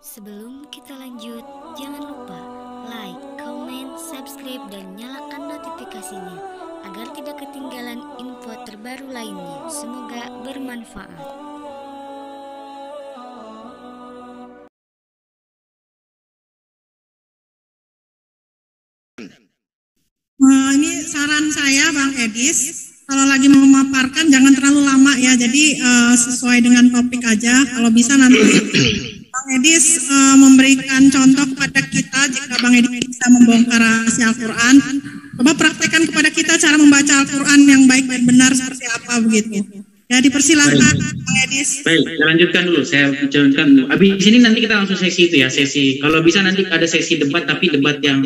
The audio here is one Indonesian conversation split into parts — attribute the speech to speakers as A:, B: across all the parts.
A: Sebelum kita lanjut, jangan lupa like, comment, subscribe, dan nyalakan notifikasinya agar tidak ketinggalan info terbaru lainnya. Semoga bermanfaat.
B: Ini saran saya Bang Edis, kalau lagi memaparkan jangan terlalu lama ya, jadi sesuai dengan topik aja. Kalau bisa nanti Bang Edis memberikan contoh kepada kita, jika Bang Edis bisa membongkar rahasia Al-Quran, coba praktekkan kepada kita cara membaca Al-Quran yang baik dan benar seperti apa begitu. Ya, dipersilahkan Bang Edis.
C: Baik, saya lanjutkan dulu. Saya jalankan dulu. Habis ini nanti kita langsung sesi itu ya, sesi. Kalau bisa nanti ada sesi debat, tapi debat yang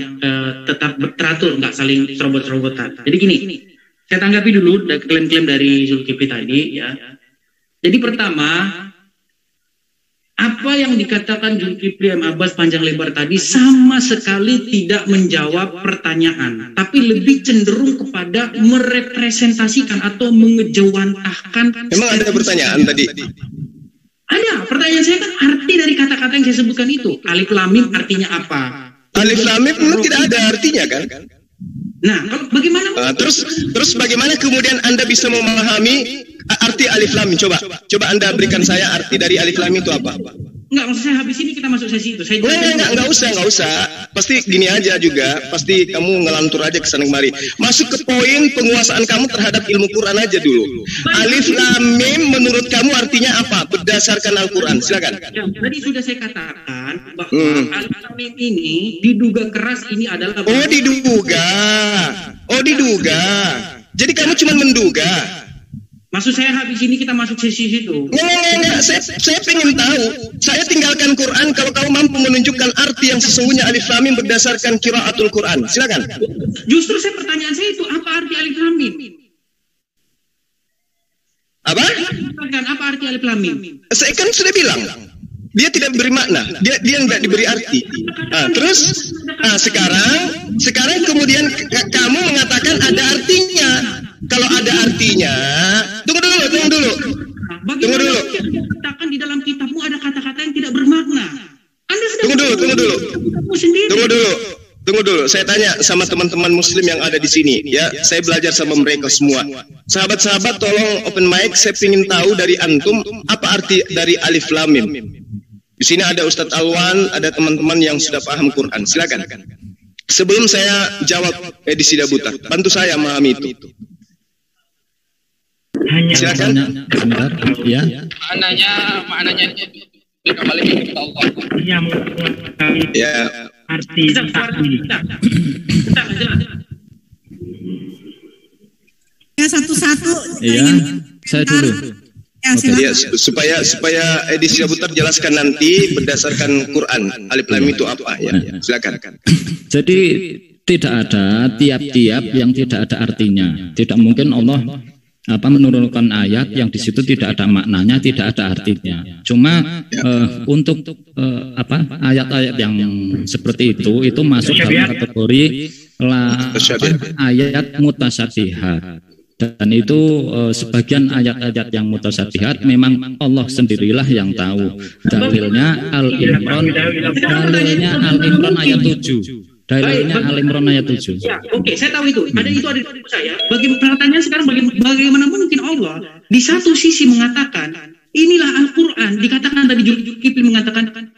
C: tetap teratur, nggak saling serobot-serobotan. Jadi gini, saya tanggapi dulu klaim-klaim dari Zulkifli tadi ya. Jadi pertama, apa yang dikatakan Zulkifli M. Abbas panjang lebar tadi sama sekali tidak menjawab pertanyaan, tapi lebih cenderung kepada merepresentasikan atau mengejawantahkan.
D: Memang ada pertanyaan tadi?
C: Ada, pertanyaan saya kan arti dari kata-kata yang saya sebutkan itu. Alif lam mim artinya apa?
D: Alif lam mim memang tidak ada artinya kan?
C: Nah, bagaimana?
D: Terus bagaimana kemudian Anda bisa memahami arti alif lam mim? Coba Anda berikan saya arti dari alif lam mim itu apa?
C: Enggak, maksud saya habis ini kita masuk sesi itu.
D: Enggak usah. Pasti gini aja juga. Pasti kamu ngelantur aja ke sana kemari. Masuk ke poin penguasaan kamu terhadap ilmu Quran aja dulu. Alif lam mim menurut kamu artinya apa? Berdasarkan Al-Quran. Silakan.
C: Ya, tadi sudah saya katakan bahwa alif lam mim ini diduga keras ini adalah.
D: Oh diduga. Jadi kamu cuma menduga.
C: Maksud saya habis ini kita masuk sesi situ.
D: Enggak. Saya pengen tahu. Saya tinggalkan Quran kalau kamu mampu menunjukkan arti yang sesungguhnya alif lam mim berdasarkan qiraatul Quran. Silakan.
C: Justru pertanyaan saya itu apa arti alif lam mim?
D: Apa?
C: Apa arti alif lam mim?
D: Saya kan sudah bilang. Dia tidak beri makna. Dia tidak diberi arti. Sekarang kemudian kamu mengatakan ada artinya. Kalau ada artinya, tunggu dulu.
C: Bagaimana katakan di dalam kitabmu ada kata-kata yang tidak bermakna? Anda sudah
D: Tunggu dulu. Saya tanya sama teman-teman Muslim yang ada di sini, ya. Saya belajar sama mereka semua. Sahabat-sahabat, tolong open mic. Saya ingin tahu dari antum apa arti dari alif lam mim. Di sini ada Ustadz Alwan, ada teman-teman yang sudah paham Quran. Silakan. Sebelum saya jawab edisi Buta, bantu saya memahami itu. Silakan.
E: Sebentar, ya.
F: Maknanya kembali kepada Allah.
B: Yang
D: Ya.
B: arti ya satu-satu.
E: Iya, saya dulu.
D: Ya, supaya edisi Buta jelaskan nanti berdasarkan Quran alif lam itu apa ya. Silakan.
E: Jadi tidak ada tiap-tiap yang tidak ada artinya. Tidak mungkin Allah menurunkan ayat yang di situ tidak ada maknanya, tidak ada artinya. Cuma untuk ayat-ayat yang seperti itu masuk dalam kategori ayat mutasyabihat. Dan itu sebagian ayat-ayat yang mutasyabihat memang Allah sendirilah yang tahu. Dalilnya Al-Imran ayat 7. Dalilnya Al-Imran ayat 7.
C: Ya, oke, saya tahu itu. Ada di buku saya. Pertanyaannya sekarang bagaimana mungkin Allah di satu sisi mengatakan inilah Al-Quran, dikatakan tadi Zulkifli mengatakan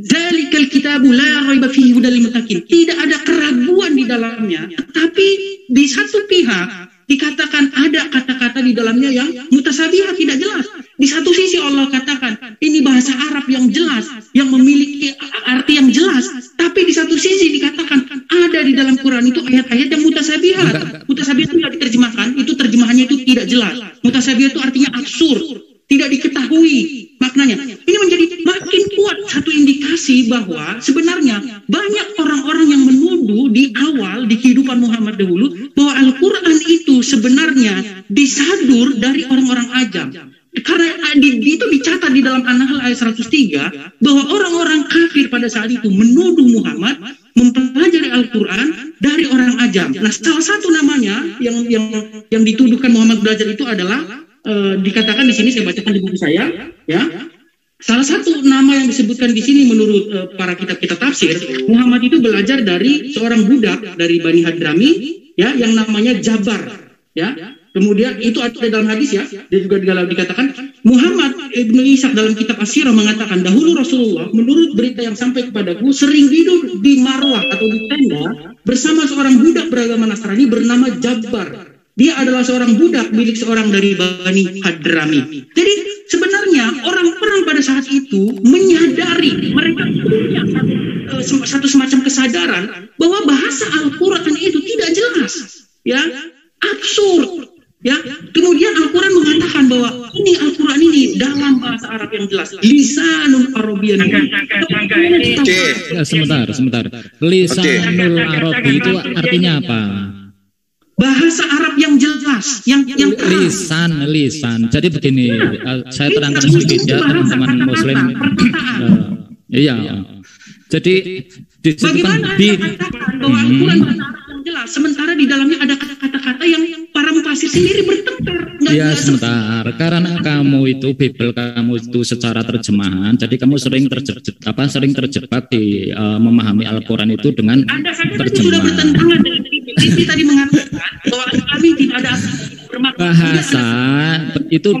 C: Zalikal kitabu la raiba fihi hudal lil muttaqin. Tidak ada keraguan di dalamnya, tapi di satu pihak dikatakan ada kata-kata di dalamnya yang mutasyabihat, tidak jelas. Di satu sisi Allah katakan ini bahasa Arab yang jelas, yang memiliki arti yang jelas, tapi di satu sisi dikatakan ada di dalam Quran itu ayat-ayat yang mutasyabihat. Mutasyabihat tidak diterjemahkan, itu terjemahannya itu tidak jelas. Mutasyabihat itu artinya absurd, tidak diketahui maknanya. Ini menjadi makin kuat satu indikasi bahwa sebenarnya banyak orang-orang yang menuduh di awal di kehidupan Muhammad dahulu bahwa Al-Quran itu sebenarnya disadur dari orang-orang ajam. Karena itu dicatat di dalam An-Nahl ayat 103 bahwa orang-orang kafir pada saat itu menuduh Muhammad mempelajari Al-Quran dari orang ajam. Nah, salah satu namanya yang dituduhkan Muhammad belajar itu adalah dikatakan di sini, saya bacakan di buku saya, ya, Salah satu nama yang disebutkan di sini menurut para kitab-kitab tafsir, Muhammad itu belajar dari seorang budak dari Bani Hadrami, ya, yang namanya Jabar, ya. Kemudian itu ada dalam hadis, ya, dan juga dikatakan Muhammad Ibnu Ishaq dalam kitab As-Sirah mengatakan dahulu Rasulullah menurut berita yang sampai kepadaku sering tidur di marwah atau di tenda bersama seorang budak beragama Nasrani bernama Jabar. Dia adalah seorang budak milik seorang dari Bani Hadrami. Jadi sebenarnya orang-orang pada saat itu menyadari, mereka punya satu semacam kesadaran bahwa bahasa Al-Quran itu tidak jelas, ya, absurd, ya. Kemudian Al-Quran mengatakan bahwa ini Al-Quran ini dalam bahasa Arab yang jelas, lisanul Arabiyyan.
E: Sebentar. Lisanul Arabi itu artinya apa?
C: Bahasa Arab yang jelas, yang
E: lisan. Jadi begini, saya terangkan sedikit ya teman-teman Muslim. Iya. Jadi disebutkan
C: bahwa Al-Quran bahasa Arab yang jelas, sementara di dalamnya ada kata-kata yang para mufasir sendiri bertengkar.
E: Ya sebentar, karena kamu itu Bible kamu itu secara terjemahan, jadi kamu sering terjebak di memahami Al-Quran itu dengan terjemahan.
C: Sudah bertentangan dengan ini tadi mengatakan bahwa kami tidak ada
E: bahasa itu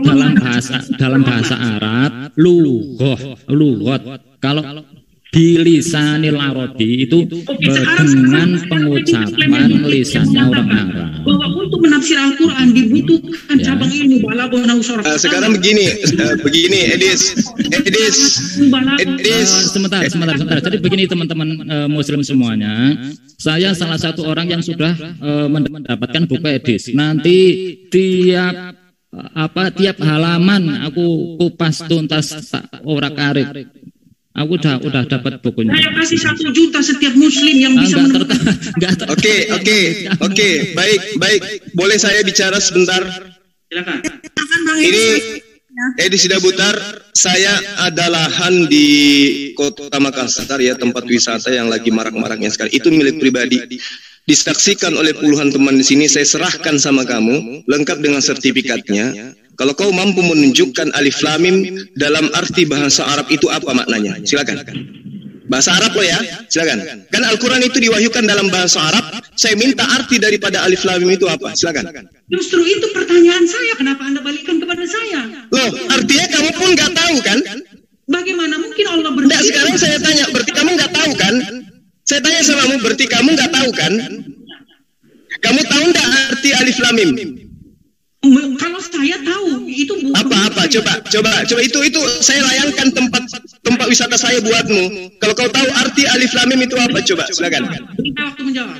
E: dalam bahasa Arab lughat. Kalau bilisanil Arabi itu dengan pengucapan lisannya orang Arab.
C: Bahwa untuk menafsir Al-Quran dibutuhkan cabang ilmu balaghah ushara.
D: Sekarang begini Edis.
E: Sebentar. Jadi begini teman-teman Muslim semuanya. Saya salah satu orang yang sudah mendapatkan buku Edis. Nanti tiap halaman aku kupas tuntas ora karik. Aku udah dapat bukunya.
C: Saya kasih 1 juta setiap Muslim yang bisa
D: Oke, baik. Boleh saya bicara sebentar?
C: Silakan.
D: Ini Edi Sidabutar, saya ada lahan di Kota Makassar, ya, tempat wisata yang lagi marak-maraknya sekarang. Itu milik pribadi. Disaksikan oleh puluhan teman di sini, saya serahkan sama kamu lengkap dengan sertifikatnya. Kalau kau mampu menunjukkan alif lam mim dalam arti bahasa Arab itu apa maknanya? Silakan. Bahasa Arab lo ya, silakan. Kan Al-Quran itu diwahyukan dalam bahasa Arab. Saya minta arti daripada alif lam mim itu apa? Silakan.
C: Justru itu pertanyaan saya. Kenapa Anda balikan kepada saya?
D: Loh, artinya kamu pun nggak tahu kan?
C: Bagaimana mungkin Allah berfirman?
D: Nah, sekarang saya tanya, berarti kamu nggak tahu kan? Saya tanya sama kamu, berarti kamu nggak tahu kan? Kamu tahu nggak arti alif lam mim?
C: Kalau saya tahu itu
D: apa coba itu saya layangkan tempat wisata saya buatmu. Kalau kau tahu arti alif lam mim itu apa, coba silakan.
C: Waktu menjawab.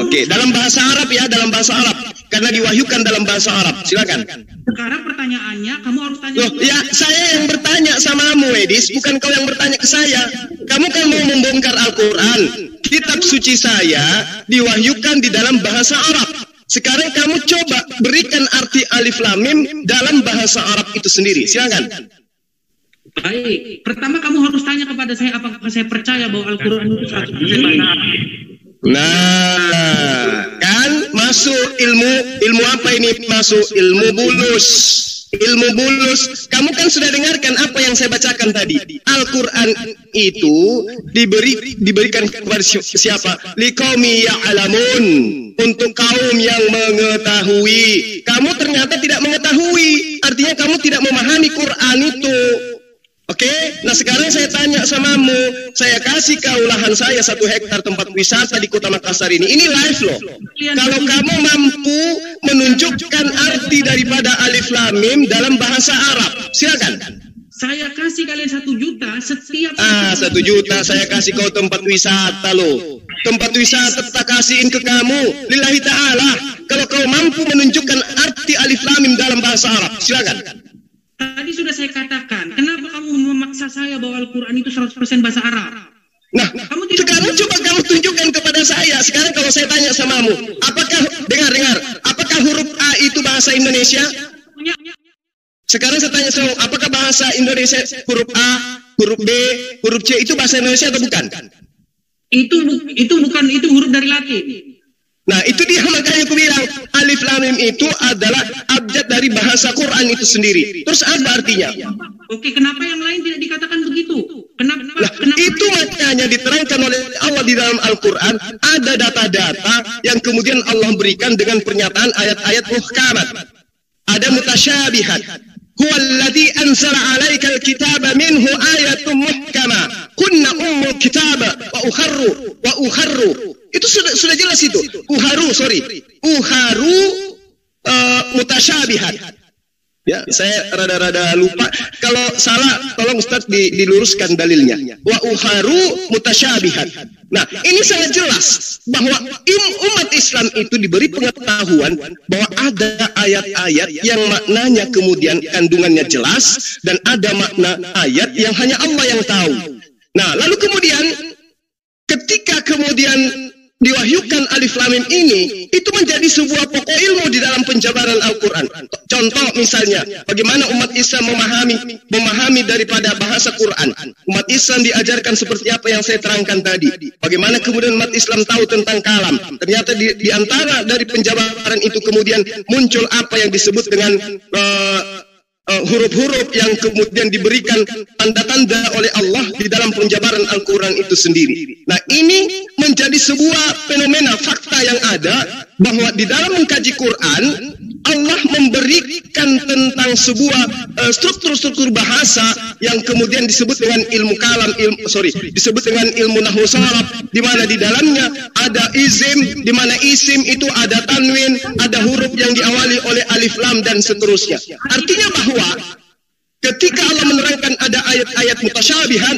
D: Oke, dalam bahasa Arab ya, dalam bahasa Arab, karena diwahyukan dalam bahasa Arab. Silakan.
C: Sekarang pertanyaannya kamu harus tanya.
D: Loh, ya saya yang bertanya samamu, Edis, bukan kau yang bertanya ke saya. Kamu kan mau membongkar Al-Quran. Kitab suci saya diwahyukan di dalam bahasa Arab. Sekarang kamu coba berikan arti alif lam mim dalam bahasa Arab itu sendiri. Silakan.
C: Baik. Pertama kamu harus tanya kepada saya apakah saya percaya bahwa Al-Quran itu 100% bahasa Arab.
D: Nah, kan masuk ilmu apa ini? Masuk ilmu bulus. Kamu kan sudah dengarkan apa yang saya bacakan tadi. Al-Quran itu diberikan kepada siapa? Liqaumi ya'lamun, untuk kaum yang mengetahui. Kamu ternyata tidak mengetahui, artinya kamu tidak memahami Quran itu. Oke, nah sekarang saya tanya samamu, saya kasih kau lahan saya 1 hektar tempat wisata di Kota Makassar ini live loh. Kalau kamu mampu menunjukkan arti daripada alif lam mim dalam bahasa Arab, silakan.
C: Saya kasih kalian 1 juta setiap.
D: 1 juta saya kasih kau tempat wisata loh. Tempat wisata tak kasihin ke kamu, lillahi ta'ala. Kalau kau mampu menunjukkan arti alif lam mim dalam bahasa Arab, silakan.
C: Tadi sudah saya katakan, kenapa kamu memaksa saya bahwa Al-Quran itu 100% bahasa Arab?
D: Nah, sekarang coba kamu tunjukkan kepada saya. Sekarang kalau saya tanya samamu, apakah, dengar, apakah huruf A itu bahasa Indonesia? Sekarang saya tanya sama, apakah bahasa Indonesia huruf A, huruf B, huruf C itu bahasa Indonesia atau bukan?
C: Itu bukan, itu huruf dari Latin.
D: Nah, itu dia makanya aku bilang alif lam mim itu adalah abjad dari bahasa Quran itu sendiri. Terus apa artinya?
C: Oke, kenapa yang lain tidak dikatakan begitu? Kenapa?
D: Itu makanya diterangkan oleh Allah di dalam Al-Quran, ada data-data yang kemudian Allah berikan dengan pernyataan ayat-ayat muhkamat. Ada mutasyabihat. Huwallazi anzala 'alaikal kitaba minhu ayatun muhkamah. Kunna ummul kitaba wa ukharru. Itu sudah jelas itu. Uharu mutasyabihat. Ya, saya rada-rada lupa. Kalau salah, tolong Ustaz diluruskan dalilnya. Wa uharu mutasyabihat. Nah, ini sangat jelas bahwa umat Islam itu diberi pengetahuan bahwa ada ayat-ayat yang maknanya kemudian kandungannya jelas dan ada makna ayat yang hanya Allah yang tahu. Nah, lalu kemudian ketika kemudian diwahyukan alif lam mim ini, itu menjadi sebuah pokok ilmu di dalam penjabaran Al-Quran. Contoh misalnya, bagaimana umat Islam memahami daripada bahasa Quran. Umat Islam diajarkan seperti apa yang saya terangkan tadi. Bagaimana kemudian umat Islam tahu tentang kalam. Ternyata di antara dari penjabaran itu kemudian muncul apa yang disebut dengan huruf-huruf yang kemudian diberikan tanda-tanda oleh Allah di dalam penjabaran Al-Quran itu sendiri. Nah, ini menjadi sebuah fenomena fakta yang ada bahwa di dalam mengkaji Quran Allah memberikan tentang sebuah struktur-struktur bahasa yang kemudian disebut dengan ilmu kalam, disebut dengan ilmu nahwu sharaf, di mana di dalamnya ada isim, di mana isim itu ada tanwin, ada huruf yang diawali oleh alif lam dan seterusnya. Artinya bahwa ketika Allah menerangkan ada ayat-ayat mutasyabihat,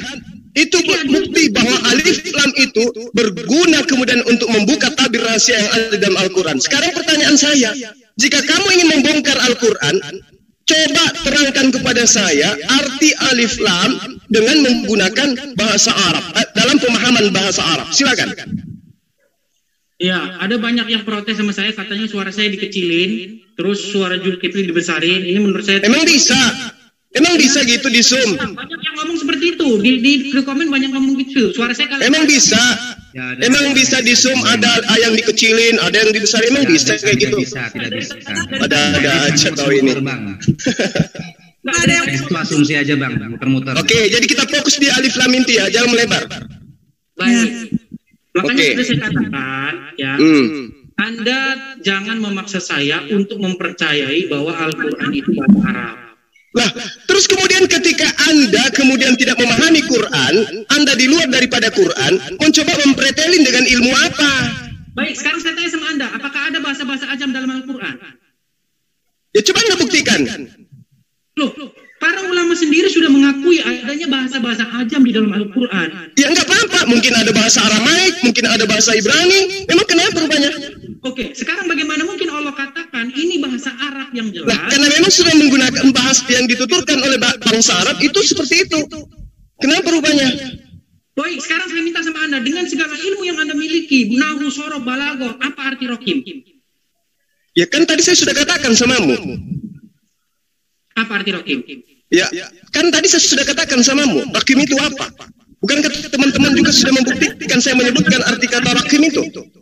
D: itu bukti bahwa alif lam itu berguna kemudian untuk membuka tabir rahasia yang ada dalam Al-Quran. Sekarang pertanyaan saya, jika kamu ingin membongkar Al-Quran, coba terangkan kepada saya arti alif lam dengan menggunakan bahasa Arab, dalam pemahaman bahasa Arab. Silakan.
C: Ya, ada banyak yang protes sama saya, katanya suara saya dikecilin, terus suara Zulkifli dibesarin. Ini menurut saya
D: Emang bisa gitu di Zoom?
C: Banyak yang ngomong seperti itu. Di komen banyak ngomong gitu. Suara saya kalau
D: emang bisa? Ya, emang bisa di Zoom ada yang dikecilin, ada yang dibesarin, emang bisa kayak gitu?
G: Tidak bisa.
D: Ada aja tahu ini.
B: Nggak ada yang
G: itu asumsi aja Bang, muter-muter.
D: Oke, jadi kita fokus di alif lam inti ya, jangan melebar.
C: Baik. Makanya sudah saya katakan ya. Anda jangan memaksa saya untuk mempercayai bahwa Al-Quran itu bahasa Arab.
D: Nah, terus kemudian ketika Anda kemudian tidak memahami Quran, Anda di luar daripada Quran, mencoba mempretelin dengan ilmu apa?
C: Baik, sekarang saya tanya sama Anda, apakah ada bahasa-bahasa ajam dalam Al-Quran?
D: Ya coba Anda buktikan.
C: Loh, para ulama sendiri sudah mengakui adanya bahasa-bahasa ajam di dalam Al-Quran.
D: Ya enggak apa-apa, mungkin ada bahasa Aramaik, mungkin ada bahasa Ibrani, memang kenapa rupanya?
C: Oke, sekarang bagaimana mungkin Allah katakan ini bahasa Arab yang jelas?
D: Nah, karena memang sudah menggunakan bahasa yang dituturkan oleh bangsa Arab itu seperti itu. Kenapa rupanya?
C: Baik, sekarang saya minta sama Anda, dengan segala ilmu yang Anda miliki, nahwu, sorof, balaghah, apa arti rokim?
D: Ya kan tadi saya sudah katakan samamu.
C: Apa arti rokim?
D: Ya, kan tadi saya sudah katakan samamu, rokim itu apa? Bukankah teman-teman juga sudah membuktikan saya menyebutkan arti kata rokim itu?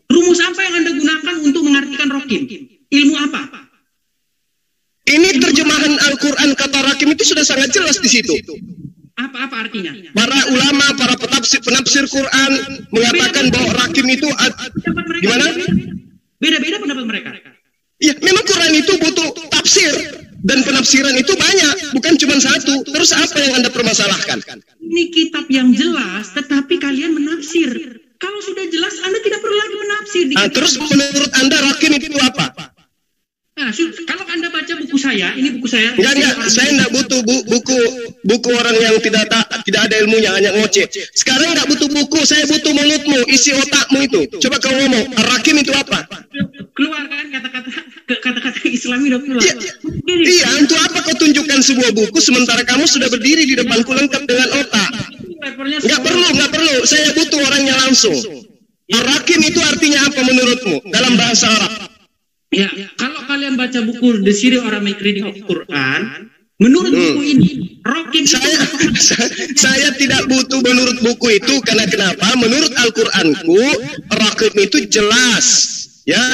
C: Rumus apa yang Anda gunakan untuk mengartikan rokim? Ilmu apa?
D: Ini terjemahan Al-Quran kata rokim itu sudah sangat jelas di situ.
C: Apa artinya?
D: Para ulama, para penafsir Quran mengatakan bahwa rokim itu gimana?
C: Beda-beda pendapat mereka.
D: Ya, memang Quran itu butuh tafsir dan penafsiran itu banyak, bukan cuma satu. Terus apa yang Anda permasalahkan?
C: Ini kitab yang jelas, tetapi kalian menafsir. Kalau sudah jelas, Anda tidak perlu lagi menafsir.
D: Terus menurut Anda rokim itu apa?
C: Nah, kalau Anda baca buku saya, ini buku saya.
D: Enggak, saya enggak butuh buku orang yang tidak ada ilmunya, hanya ngoceh. Sekarang enggak butuh buku, saya butuh mulutmu, isi otakmu itu. Coba kau ngomong, rakim itu apa?
C: Keluarkan kata-kata Islami udah keluar.
D: Iya, untuk apa kau tunjukkan sebuah buku sementara kamu sudah berdiri di depanku lengkap dengan otak? Enggak perlu. Saya butuh orangnya langsung. Rakim itu artinya apa menurutmu dalam bahasa Arab?
C: Ya, kalau kalian baca buku The Syrian Aramaic Reading of Quran, menurut buku ini, rokim
D: saya tidak butuh menurut buku itu, karena kenapa? Menurut Al-Quranku, rokim itu jelas. Ya,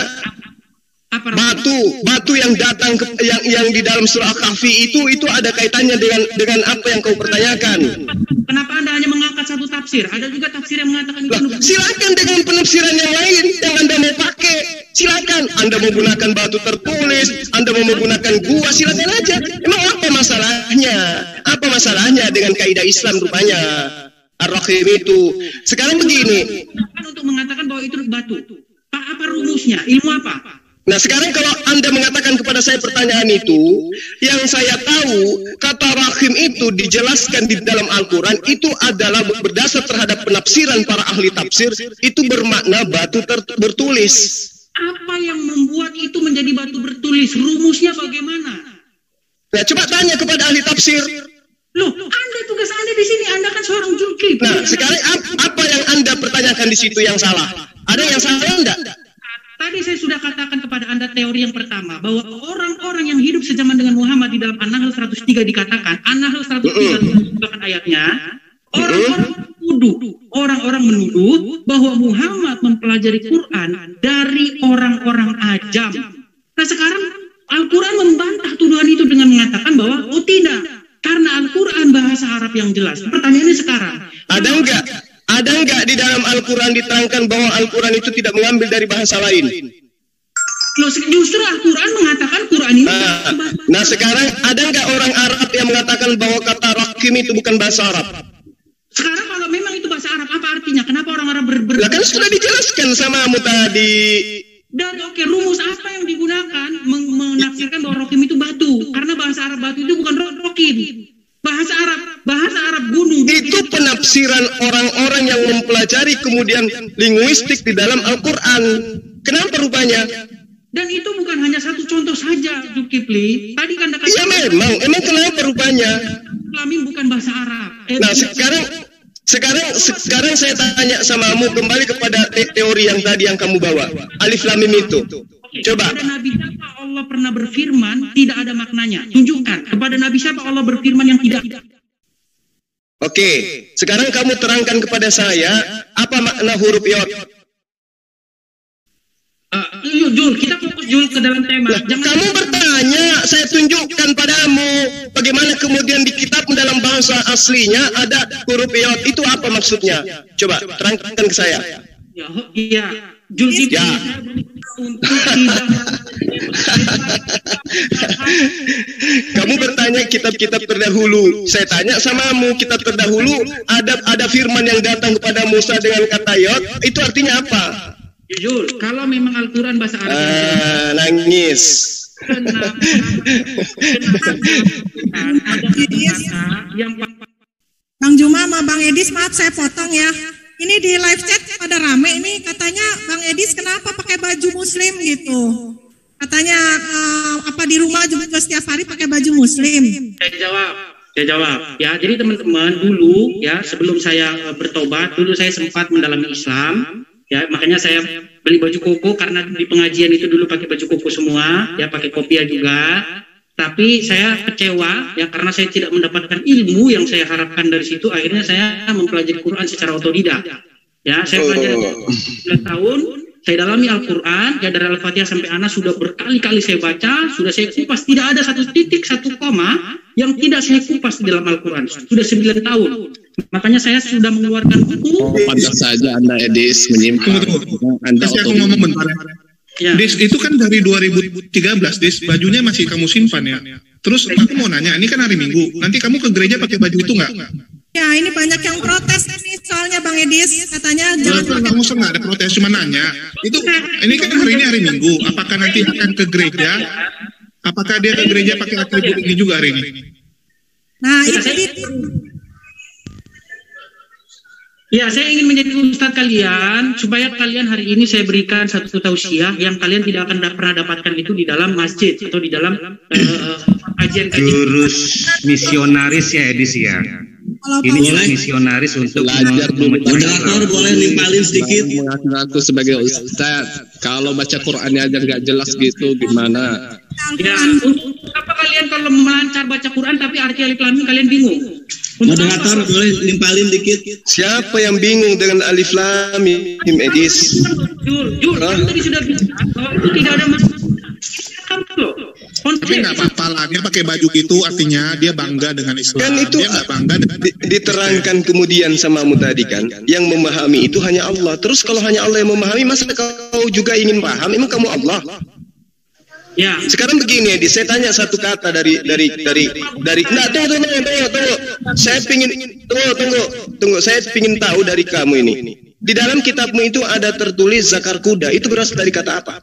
D: batu yang datang yang di dalam surah Kahfi itu ada kaitannya dengan apa yang kau pertanyakan.
C: Kenapa Anda hanya mengangkat satu tafsir? Ada juga tafsir yang mengatakan itu.
D: Silakan dengan penafsiran yang lain yang Anda mau pakai. Silakan. Anda mau menggunakan batu tertulis, Anda mau menggunakan gua, silakan aja. Emang apa masalahnya? Apa masalahnya dengan kaidah Islam rupanya? Ar-Rahim itu. Sekarang begini.
C: Untuk mengatakan bahwa itu batu. Apa rumusnya? Ilmu apa?
D: Nah sekarang kalau Anda mengatakan kepada saya pertanyaan itu, yang saya tahu kata rahim itu dijelaskan di dalam Al-Quran itu adalah berdasar terhadap penafsiran para ahli tafsir, itu bermakna batu bertulis.
C: Apa yang membuat itu menjadi batu bertulis? Rumusnya bagaimana?
D: Nah coba tanya kepada ahli tafsir.
C: Loh, Anda tugas Anda di sini, Anda kan seorang julkif.
D: Nah sekarang apa yang Anda pertanyakan di situ yang salah? Ada yang salah enggak?
C: Tadi saya sudah katakan kepada Anda teori yang pertama, bahwa orang-orang yang hidup sejaman dengan Muhammad di dalam An-Nahl 103 dikatakan, An-Nahl 103 bahkan ayatnya, orang-orang menuduh bahwa Muhammad mempelajari Quran dari orang-orang ajam. Nah sekarang Al-Quran membantah tuduhan itu dengan mengatakan bahwa, oh tidak, karena Al-Quran bahasa Arab yang jelas. Pertanyaannya sekarang,
D: ada enggak di dalam Al-Quran diterangkan bahwa Al-Quran itu tidak mengambil dari bahasa lain?
C: Loh, justru Al-Quran mengatakan Quran ini.
D: Nah sekarang ada enggak orang Arab yang mengatakan bahwa kata rakim itu bukan bahasa Arab?
C: Sekarang kalau memang itu bahasa Arab, apa artinya? Kenapa orang Arab
D: Lah kan sudah dijelaskan samamu tadi.
C: Dan oke, rumus apa yang digunakan menafsirkan bahwa rakim itu batu? Karena bahasa Arab batu itu bukan rakim. Bahasa Arab gunung.
D: Itu penafsiran orang-orang yang mempelajari kemudian linguistik di dalam Al-Quran. Kenapa rupanya?
C: Dan itu bukan hanya satu contoh saja, Zulkifli. Tadi kan Anda
D: katakan. Iya memang kenapa rupanya?
C: Lamin bukan bahasa Arab.
D: Nah sekarang saya tanya samamu kembali kepada teori yang tadi yang kamu bawa. Alif Lam Mim itu. Coba.
C: Kepada Nabi siapa Allah pernah berfirman tidak ada maknanya. Tunjukkan kepada Nabi siapa Allah berfirman yang tidak.
D: Oke, sekarang kamu terangkan kepada saya apa makna huruf yod.
C: Jul, kita fokus Jul ke dalam tema.
D: Kamu bertanya, saya tunjukkan padamu bagaimana kemudian di kitab dalam bahasa aslinya ada huruf yod. Itu apa maksudnya? Coba terangkan ke saya.
C: Iya, Jul
D: ya.
C: Untuk tidak.
D: Kamu bertanya kitab-kitab terdahulu. Saya tanya samamu, kitab terdahulu ada firman yang datang kepada Musa dengan kata yod. Itu artinya apa?
C: Jujur, kalau memang Al-Quran bahasa Arab
D: nangis.
B: Bang Juma sama Bang Edis, maaf saya potong ya. Ini di live chat pada rame ini katanya Bang Edis kenapa pakai baju muslim gitu. Katanya apa di rumah juga setiap hari pakai baju muslim.
C: Saya jawab. Ya, jadi teman-teman dulu ya sebelum saya bertobat, dulu saya sempat mendalami Islam. Ya, makanya saya beli baju koko karena di pengajian itu dulu pakai baju koko semua, ya pakai kopiah juga. Tapi saya kecewa ya karena saya tidak mendapatkan ilmu yang saya harapkan dari situ. Akhirnya saya mempelajari Quran secara otodidak. Ya, saya belajar 9 tahun, saya dalami Al-Quran, ya dari Al-Fatihah sampai Anas sudah berkali-kali saya baca, sudah saya kupas, tidak ada satu titik, satu koma yang tidak saya kupas di dalam Al-Quran. Sudah 9 tahun. Makanya saya sudah mengeluarkan buku.
D: Pantas saja Anda Edis menyimpan. Anda
H: aku ngomong bentar. Ya. Dis, itu kan dari 2013, Dis, bajunya masih kamu simpan ya. Terus aku mau nanya, ini kan hari Minggu, nanti kamu ke gereja pakai baju itu nggak?
B: Ya, ini banyak yang protes nih soalnya Bang Edis, katanya jangan pakai.
H: Kamu nggak ada protes, cuma nanya. Itu, ini kan hari ini hari Minggu, apakah nanti akan ke gereja? Apakah dia ke gereja pakai atribut ini juga hari ini?
B: Nah, itu
C: ya, saya ingin menjadi ustadz kalian supaya kalian hari ini saya berikan satu tausiah yang kalian tidak akan pernah dapatkan itu di dalam masjid atau di dalam kajian. Jurus
G: misionaris ya Edis ya. Ini misionaris untuk
D: belajar.
I: Moderator boleh nimpalin sedikit.
D: Aku sebagai ustadz, kalau baca Qurannya aja nggak jelas gitu gimana?
C: Ya, untuk apakah kalian kalau melancar baca Quran tapi arti alif lam mim kalian bingung?
I: Moderator boleh nimpalin dikit.
D: Siapa yang bingung dengan alif lam mim, Edis?
C: Jur, kamu tadi sudah bilang bahwa itu tidak ada masalah.
H: Tapi nggak apa-apa lah, dia pakai baju gitu artinya dia bangga dengan Islam.
D: Kan itu
H: dia nggak bangga
D: diterangkan kemudian samamu tadi kan, yang memahami itu hanya Allah. Terus kalau hanya Allah yang memahami, masa kau juga ingin paham? Emang kamu Allah?
C: Ya.
D: Sekarang begini, Edis, saya tanya satu kata dari nah, tunggu. Saya tunggu. Saya pingin tahu dari kamu ini. Di dalam kitabmu itu ada tertulis zakar kuda. Itu berasal dari kata apa?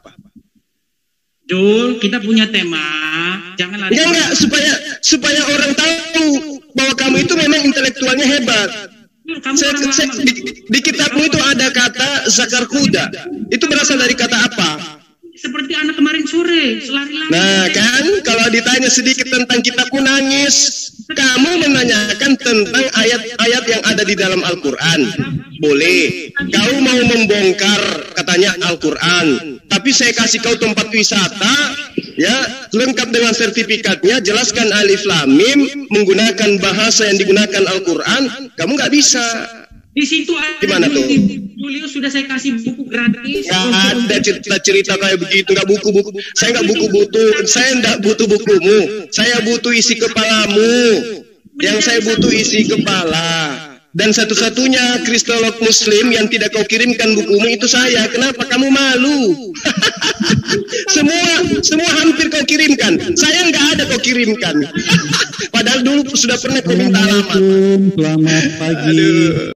C: Jul, kita punya tema, jangan lari.
D: Enggak, supaya orang tahu bahwa kamu itu memang intelektualnya hebat. Di kitabmu itu ada kata zakar kuda. Itu berasal dari kata apa?
C: Seperti anak kemarin sore, selari-lari.
D: Nah kan, kalau ditanya sedikit tentang kitabmu nangis. Kamu menanyakan tentang ayat-ayat yang ada di dalam Al-Quran. Boleh. Kau mau membongkar katanya Al-Quran. Tapi saya kasih kau tempat wisata, ya, lengkap dengan sertifikatnya, jelaskan alif lam mim, menggunakan bahasa yang digunakan Al-Quran, kamu nggak bisa.
C: Di situ ada.
D: Gimana tuh?
C: Julius sudah saya kasih buku gratis.
D: Nggak ada cerita-cerita kayak begitu, nggak buku-buku. Saya nggak saya nggak butuh bukumu. Saya butuh isi kepalamu. Yang saya butuh isi kepala. Dan satu-satunya kristolog muslim yang tidak kau kirimkan bukumu itu saya. Kenapa kamu malu? semua hampir kau kirimkan. Saya nggak ada kau kirimkan. Padahal dulu sudah pernah kau minta alamat.
E: Selamat pagi.
D: Aduh.